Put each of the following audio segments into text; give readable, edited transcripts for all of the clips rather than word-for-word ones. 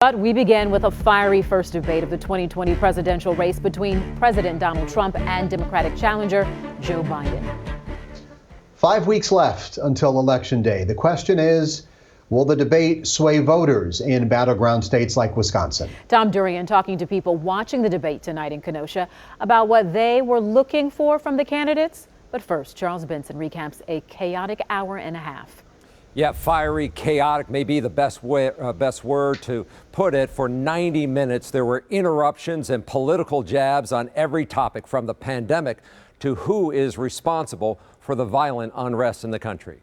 But we begin with a fiery first debate of the 2020 presidential race between President Donald Trump and Democratic challenger Joe Biden. 5 weeks left until Election Day. The question is, will the debate sway voters in battleground states like Wisconsin? Tom Durian talking to people watching the debate tonight in Kenosha about what they were looking for from the candidates. But first, Charles Benson recaps a chaotic hour and a half. Yeah, fiery, chaotic may be the best word to put it. For 90 minutes, there were interruptions and political jabs on every topic, from the pandemic to who is responsible for the violent unrest in the country.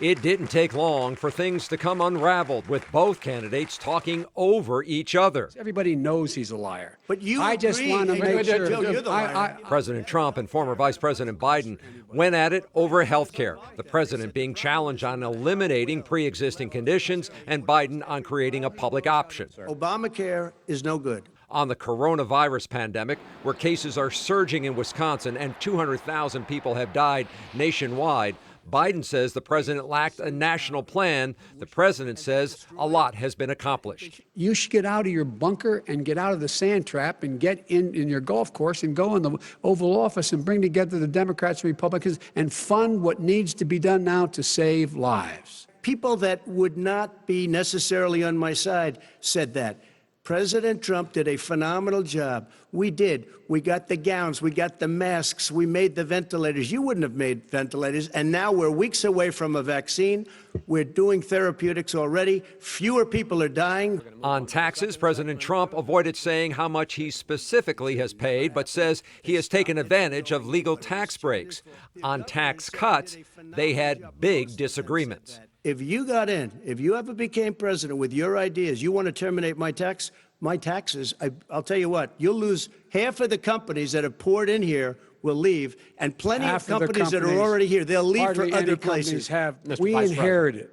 It didn't take long for things to come unraveled, with both candidates talking over each other. Everybody knows he's a liar. But I just want to make sure. Joe, you're the liar. President Trump and former Vice President Biden went at it over health care, the president being challenged on eliminating pre-existing conditions and Biden on creating a public option. Obamacare is no good. On the coronavirus pandemic, where cases are surging in Wisconsin and 200,000 people have died nationwide, Biden says the president lacked a national plan. The president says a lot has been accomplished. You should get out of your bunker and get out of the sand trap and get in your golf course and go in the Oval Office and bring together the Democrats and Republicans and fund what needs to be done now to save lives. People that would not be necessarily on my side said that. President Trump did a phenomenal job. We did. We got the gowns. We got the masks. We made the ventilators. You wouldn't have made ventilators. And now we're weeks away from a vaccine. We're doing therapeutics already. Fewer people are dying. On taxes, President Trump avoided saying how much he specifically has paid, but says he has taken advantage of legal tax breaks. On tax cuts, they had big disagreements. If you got in, if you ever became president with your ideas, you want to terminate my taxes, I'll tell you what, you'll lose half of the companies that have poured in here will leave, and plenty of companies that are already here, they'll leave for other places. We inherited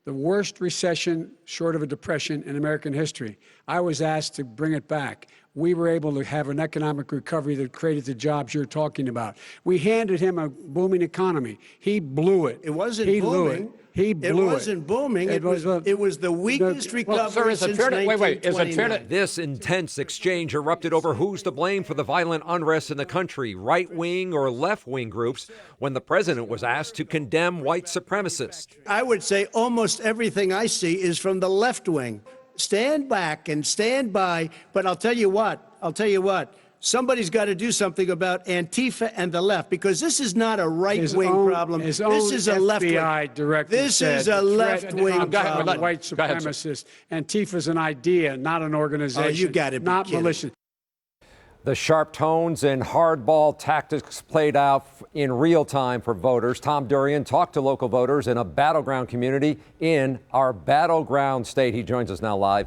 the worst recession short of a depression in American history. I was asked to bring it back. We were able to have an economic recovery that created the jobs you're talking about. We handed him a booming economy. He blew it. It wasn't booming. Blew He blew it. It wasn't booming. It was the weakest recovery since 1929. This intense exchange erupted over who's to blame for the violent unrest in the country, right-wing or left-wing groups, when the president was asked to condemn white supremacists. I would say almost everything I see is from the left wing. Stand back and stand by, but I'll tell you what, somebody's got to do something about Antifa and the left, because this is not a right-wing problem. This is a left-wing. This is a left-wing problem. White supremacists. Antifa's an idea, not an organization. Oh, you got to be not kidding. militia. The sharp tones and hardball tactics played out in real time for voters. Tom Durian talked to local voters in a battleground community in our battleground state. He joins us now live